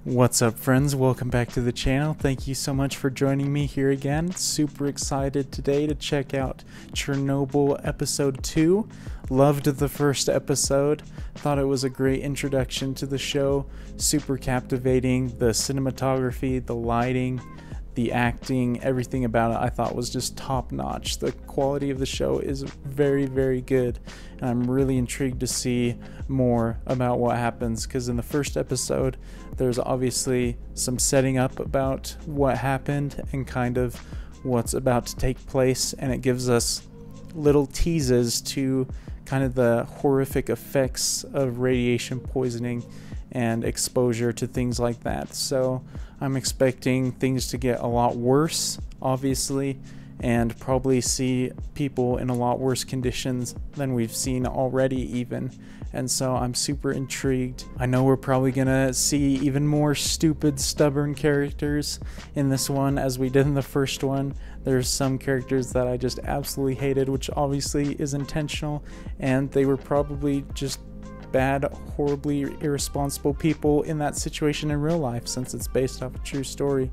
What's up, friends? Welcome back to the channel. Thank you so much for joining me here again. Super excited today to check out Chernobyl episode 2. Loved the first episode. Thought it was a great introduction to the show. Super captivating. The cinematography, the lighting, the acting, everything about it I thought was just top notch. The quality of the show is very, very good, and I'm really intrigued to see more about what happens, because in the first episode there's obviously some setting up about what happened and kind of what's about to take place, and it gives us little teases to kind of the horrific effects of radiation poisoning and exposure to things like that. So I'm expecting things to get a lot worse, obviously, and probably see people in a lot worse conditions than we've seen already even. And so I'm super intrigued. I know we're probably gonna see even more stupid, stubborn characters in this one as we did in the first one. There's some characters that I just absolutely hated, which obviously is intentional, and they were probably just bad, horribly irresponsible people in that situation in real life, since it's based off a true story,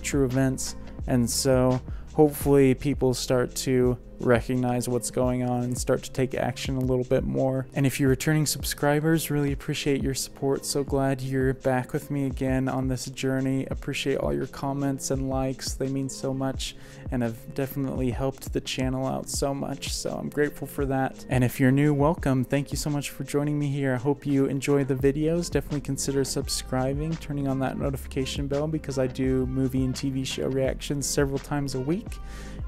true events. And so hopefully people start to recognize what's going on and start to take action a little bit more. And if you're returning subscribers, really appreciate your support. So glad you're back with me again on this journey. Appreciate all your comments and likes. They mean so much and have definitely helped the channel out so much. So I'm grateful for that. And if you're new, welcome. Thank you so much for joining me here. I hope you enjoy the videos. Definitely consider subscribing, turning on that notification bell, because I do movie and TV show reactions several times a week.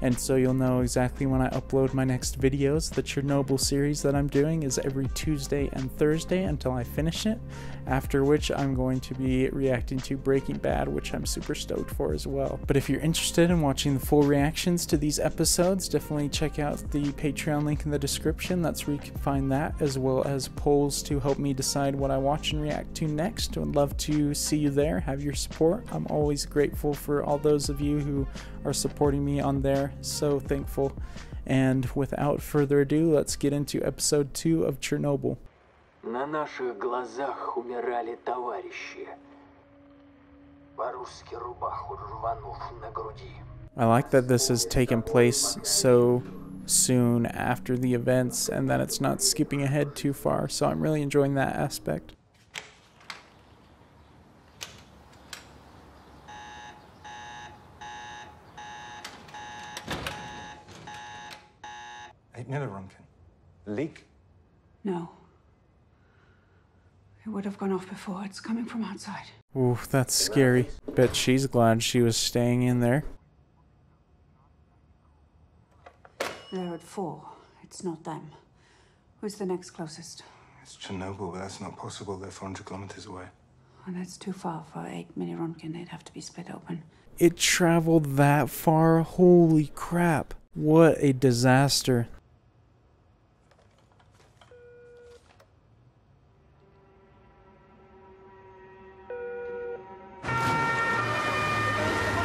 And so you'll know exactly when I upload my next videos. The Chernobyl series that I'm doing is every Tuesday and Thursday until I finish it, after which I'm going to be reacting to Breaking Bad, which I'm super stoked for as well. But if you're interested in watching the full reactions to these episodes, definitely check out the Patreon link in the description. That's where you can find that, as well as polls to help me decide what I watch and react to next. I'd love to see you there, have your support. I'm always grateful for all those of you who are supporting me on there. So thankful. And without further ado, let's get into episode 2 of Chernobyl. На наших глазах умирали товарищи. По-русски рубаху рванув на груди. I like that this has taken place so soon after the events and that it's not skipping ahead too far, so I'm really enjoying that aspect. Millironkin. Leak? No. It would have gone off before. It's coming from outside. Oof, that's scary. Bet she's glad she was staying in there. They're at 4. It's not them. Who's the next closest? It's Chernobyl, but that's not possible. They're 400 kilometers away. Oh, that's too far for 8 millironkin. They'd have to be split open. It traveled that far? Holy crap. What a disaster.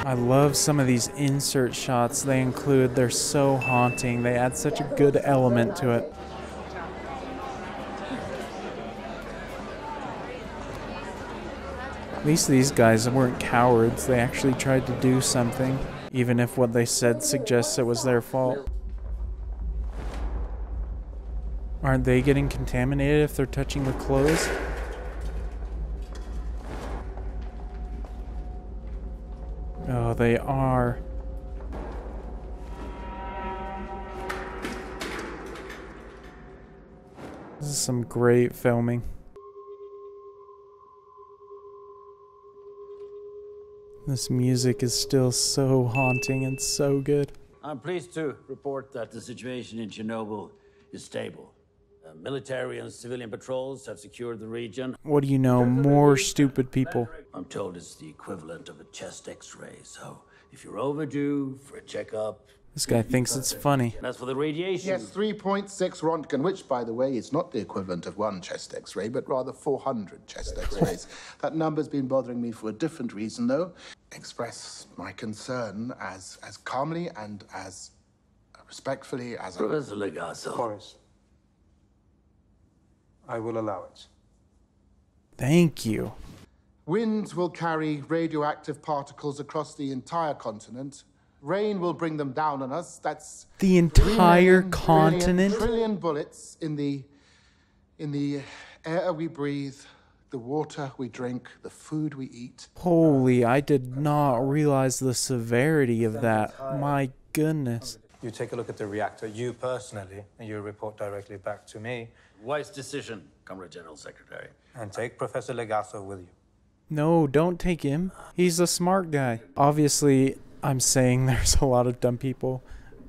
I love some of these insert shots they include. They're so haunting. They add such a good element to it. At least these guys weren't cowards. They actually tried to do something, even if what they said suggests it was their fault. Aren't they getting contaminated if they're touching the clothes? Oh, they are. This is some great filming. This music is still so haunting and so good. I'm pleased to report that the situation in Chernobyl is stable. Military and civilian patrols have secured the region. What do you know? More stupid people. I'm told it's the equivalent of a chest x-ray, so if you're overdue for a checkup... This guy thinks it's funny. And as for the radiation... Yes, 3.6 Rontgen, which, by the way, is not the equivalent of one chest x-ray, but rather 400 chest x-rays. That number's been bothering me for a different reason, though. Express my concern as calmly and as respectfully as I... Professor Legasso. Boris, I will allow it. Thank you. Wind will carry radioactive particles across the entire continent. Rain will bring them down on us. That's The entire 3 continent? trillion bullets in the air we breathe, the water we drink, the food we eat. Holy, I did not realize the severity of that. My goodness. You take a look at the reactor, you personally, and you report directly back to me. Wise decision, Comrade General Secretary. And take Professor Legato with you. No, don't take him. He's a smart guy. Obviously, I'm saying there's a lot of dumb people,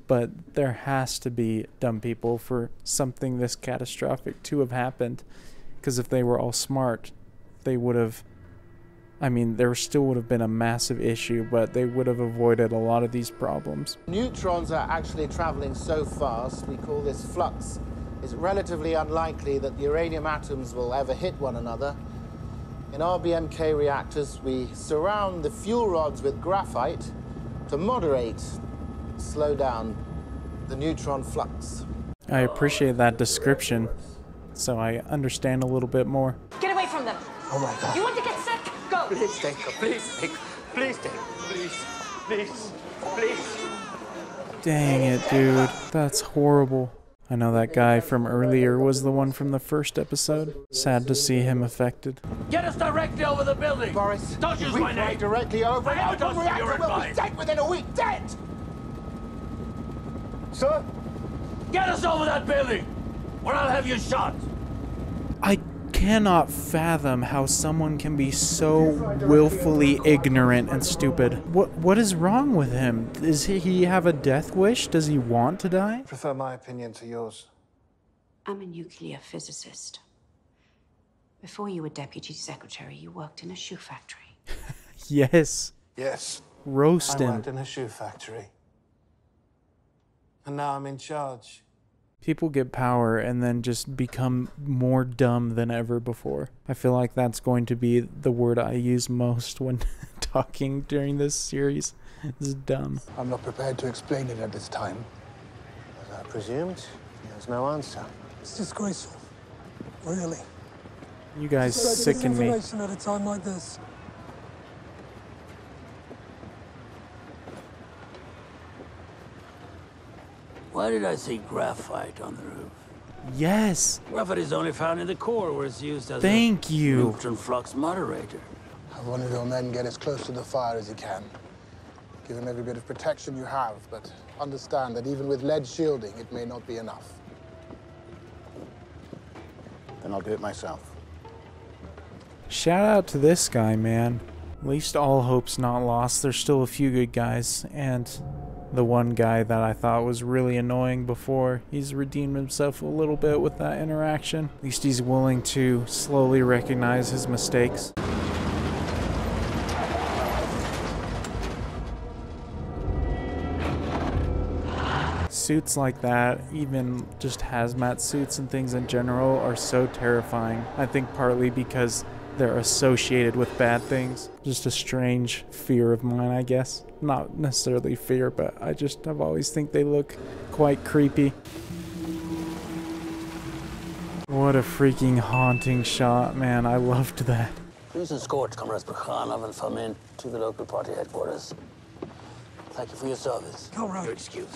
but there has to be dumb people for something this catastrophic to have happened. Because if they were all smart, they would have... I mean, there still would have been a massive issue, but they would have avoided a lot of these problems. Neutrons are actually traveling so fast, we call this flux. It's relatively unlikely that the uranium atoms will ever hit one another. In RBMK reactors, we surround the fuel rods with graphite to moderate, slow down the neutron flux. I appreciate that description, so I understand a little bit more. Get away from them. Oh my God. You want to get sick? Go. Please take her, please take her, please take her, please, please. Dang it, dude. That's horrible. I know that guy from earlier was the one from the first episode. Sad to see him affected. Get us directly over the building! Boris, Don't use we my fly name! directly over. I know, The don't see your reactor will be advice. dead within a week, dead! Sir? Get us over that building, or I'll have you shot! I cannot fathom how someone can be so willfully ignorant and stupid. What is wrong with him? Does he have a death wish? Does he want to die? Prefer my opinion to yours. I'm a nuclear physicist. Before you were deputy secretary, you worked in a shoe factory. Yes. Yes, Roast I him. worked in a shoe factory. And now I'm in charge. People get power and then just become more dumb than ever before. I feel like that's going to be the word I use most when talking during this series. Is dumb. I'm not prepared to explain it at this time. As I presumed, there's no answer. It's disgraceful. Really. You guys Spreading sicken me. misinformation at a time like this. Why did I see graphite on the roof? Yes. Graphite is only found in the core, where it's used as Thank a you. neutron flux moderator. Have one of your men get as close to the fire as he can. Give him every bit of protection you have, but understand that even with lead shielding, it may not be enough. Then I'll do it myself. Shout out to this guy, man. At least all hope's not lost. There's still a few good guys, and the one guy that I thought was really annoying before, he's redeemed himself a little bit with that interaction. At least he's willing to slowly recognize his mistakes. Suits like that, even just hazmat suits and things in general, are so terrifying. I think partly because they're associated with bad things. Just a strange fear of mine, I guess. Not necessarily fear, but I've always think they look quite creepy. What a freaking haunting shot, man. I loved that. Please escort Comrade Bakhanov and Fomin to the local party headquarters. Thank you for your service. Comrade. Your excuse.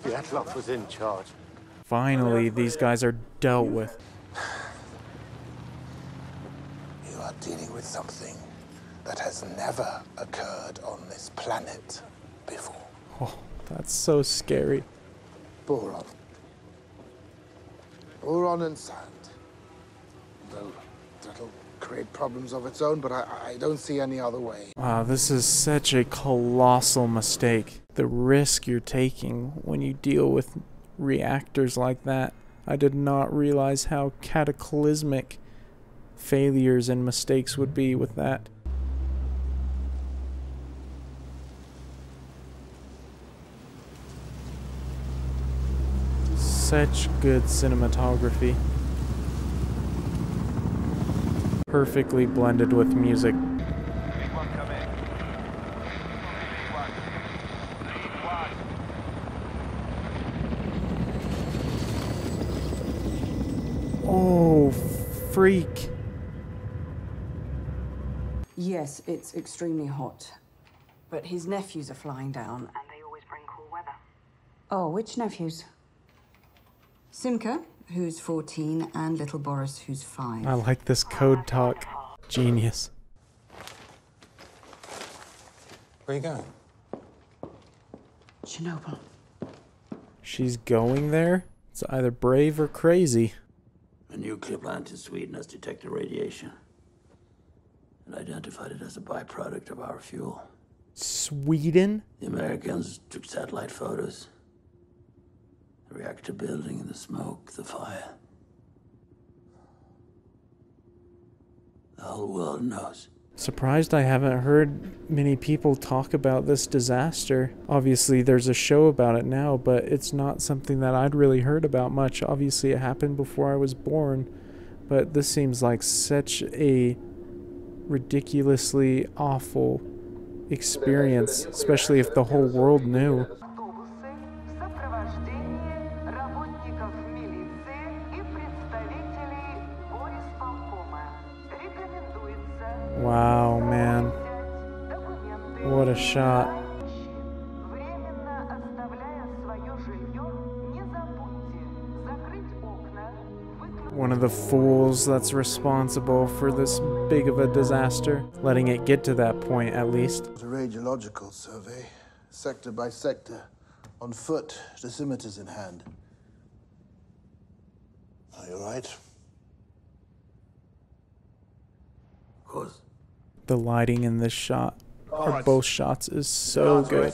Dyatlov was in charge. Finally, these guys are dealt with. You are dealing with something that has never occurred on this planet before. Oh, that's so scary. Boron. Boron and sand. Though that'll create problems of its own, but I don't see any other way. Wow, this is such a colossal mistake. The risk you're taking when you deal with reactors like that. I did not realize how cataclysmic failures and mistakes would be with that. Such good cinematography. Perfectly blended with music. Oh, freak. Yes, it's extremely hot. But his nephews are flying down. And they always bring cool weather. Oh, which nephews? Simka, who's 14, and little Boris, who's 5. I like this code talk. Genius. Where are you going? Chernobyl. She's going there? It's either brave or crazy. A nuclear plant in Sweden has detected radiation and identified it as a byproduct of our fuel. Sweden? The Americans took satellite photos. The reactor building, the smoke, the fire. The whole world knows. Surprised I haven't heard many people talk about this disaster. Obviously there's a show about it now, but it's not something that I'd really heard about much. Obviously it happened before I was born, but this seems like such a ridiculously awful experience, especially if the whole world knew. Wow, man. What a shot. One of the fools that's responsible for this big of a disaster, letting it get to that point at least. A radiological survey, sector by sector, on foot, dosimeters in hand. Are you all right? Of course. The lighting in this shot, or both shots, is so good.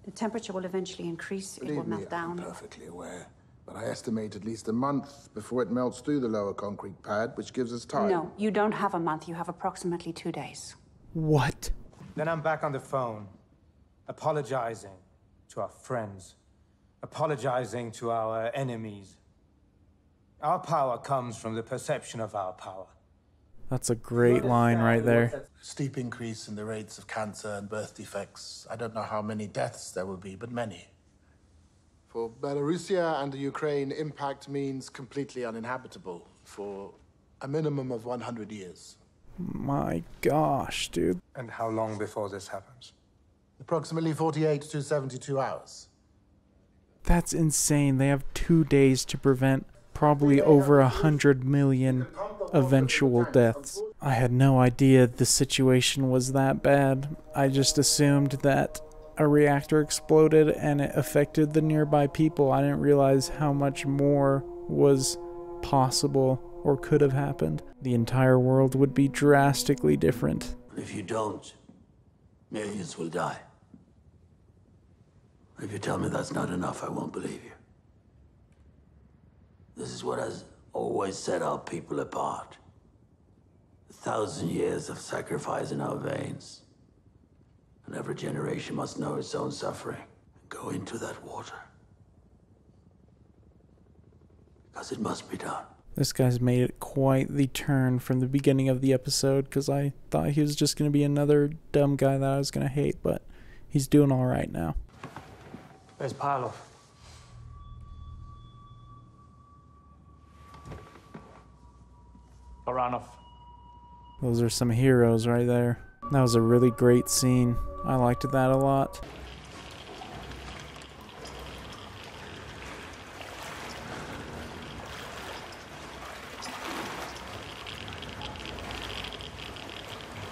The temperature will eventually increase. It will melt I'm down. perfectly aware. But I estimate at least a month before it melts through the lower concrete pad, which gives us time. No, you don't have a month. You have approximately 2 days. What? Then I'm back on the phone, apologizing to our friends, apologizing to our enemies. Our power comes from the perception of our power. That's a great line right there. Steep increase in the rates of cancer and birth defects. I don't know how many deaths there will be, but many. For Belarusia and the Ukraine, impact means completely uninhabitable for a minimum of 100 years. My gosh, dude. And how long before this happens? Approximately 48 to 72 hours. That's insane. They have 2 days to prevent probably over 100 million eventual deaths. I had no idea the situation was that bad. I just assumed that a reactor exploded and it affected the nearby people. I didn't realize how much more was possible or could have happened. The entire world would be drastically different. If you don't, millions will die. If you tell me that's not enough, I won't believe you. This is what has always set our people apart. 1,000 years of sacrifice in our veins. And every generation must know its own suffering and go into that water. Because it must be done. This guy's made it quite the turn from the beginning of the episode, because I thought he was just going to be another dumb guy that I was going to hate, but he's doing all right now. Where's Parlov? Baranov. Those are some heroes right there. That was a really great scene. I liked that a lot.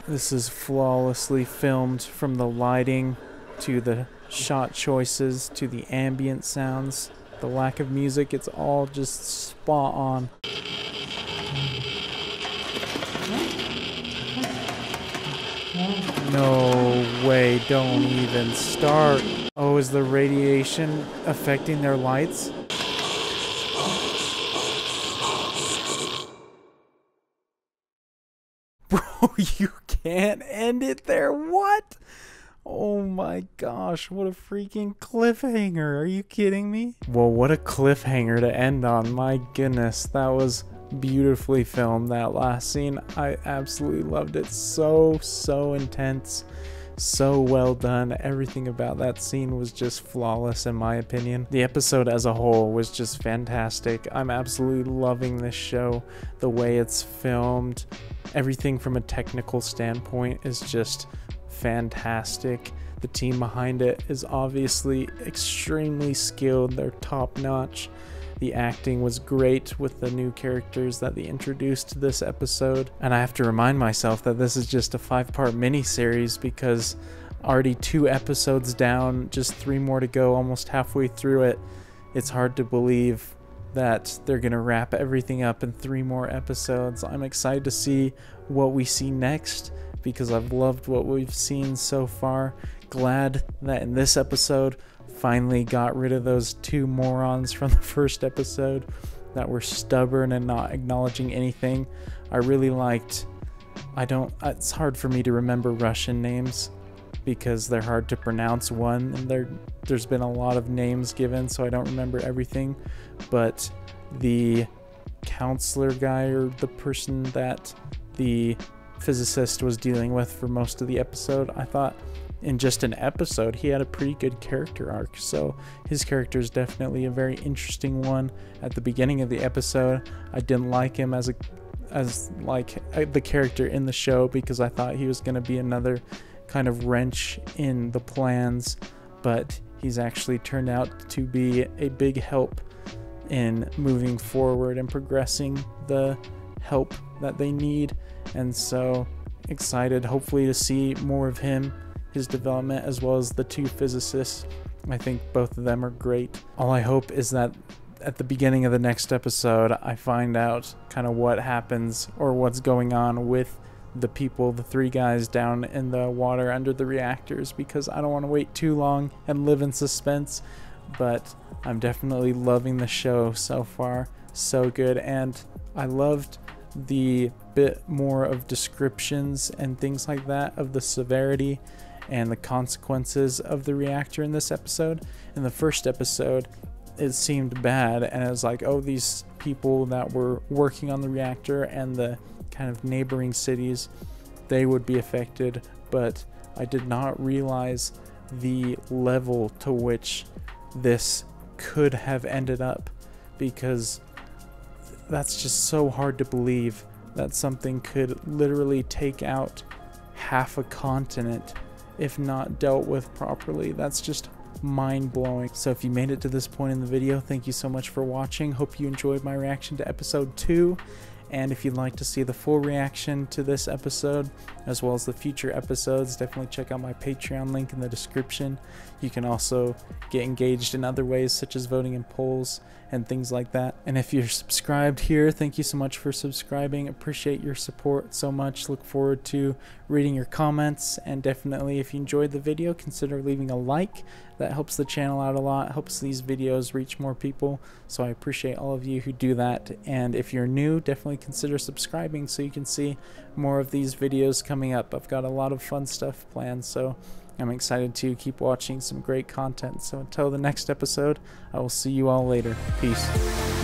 This is flawlessly filmed, from the lighting to the shot choices to the ambient sounds. The lack of music, it's all just spot on. No way, don't even start. Oh, is the radiation affecting their lights? Bro, you can't end it there. What? Oh my gosh, what a freaking cliffhanger. Are you kidding me? Well, what a cliffhanger to end on. My goodness, that was beautifully filmed, that last scene. I absolutely loved it. So intense. so well done. Everything about that scene was just flawless in my opinion. The episode as a whole was just fantastic. I'm absolutely loving this show, the way it's filmed. Everything from a technical standpoint is just fantastic. The team behind it is obviously extremely skilled. They're top notch. The acting was great with the new characters that they introduced to this episode. And I have to remind myself that this is just a 5-part miniseries because already 2 episodes down, just 3 more to go, almost halfway through it. It's hard to believe that they're going to wrap everything up in 3 more episodes. I'm excited to see what we see next because I've loved what we've seen so far. Glad that in this episode finally got rid of those 2 morons from the first episode that were stubborn and not acknowledging anything. I really liked, it's hard for me to remember Russian names because they're hard to pronounce. And there's been a lot of names given, so I don't remember everything, but the counselor guy, or the person that the physicist was dealing with for most of the episode, I thought in just an episode he had a pretty good character arc. So his character is definitely a very interesting one. At the beginning of the episode, I didn't like him as the character in the show because I thought he was going to be another kind of wrench in the plans, but he's actually turned out to be a big help in moving forward and progressing the help that they need. And so excited hopefully to see more of him, his development, as well as the 2 physicists. I think both of them are great. All I hope is that at the beginning of the next episode I find out kind of what happens or what's going on with the people, the 3 guys down in the water under the reactors, because I don't want to wait too long and live in suspense. But I'm definitely loving the show so far. So good. And I loved the bit more of descriptions and things like that of the severity and the consequences of the reactor in this episode. In the first episode, it seemed bad, and it was like, oh, these people that were working on the reactor and the kind of neighboring cities, they would be affected. But I did not realize the level to which this could have ended up, because that's just so hard to believe that something could literally take out half a continent if not dealt with properly. That's just mind-blowing. So if you made it to this point in the video, thank you so much for watching. Hope you enjoyed my reaction to episode 2. And if you'd like to see the full reaction to this episode, as well as the future episodes, definitely check out my Patreon link in the description. You can also get engaged in other ways, such as voting in polls and things like that. And if you're subscribed here, thank you so much for subscribing. Appreciate your support so much. Look forward to reading your comments. And definitely, if you enjoyed the video, consider leaving a like. That helps the channel out a lot, helps these videos reach more people. So I appreciate all of you who do that. And if you're new, definitely consider subscribing so you can see more of these videos coming up. I've got a lot of fun stuff planned, so I'm excited to keep watching some great content. So until the next episode, I will see you all later. Peace.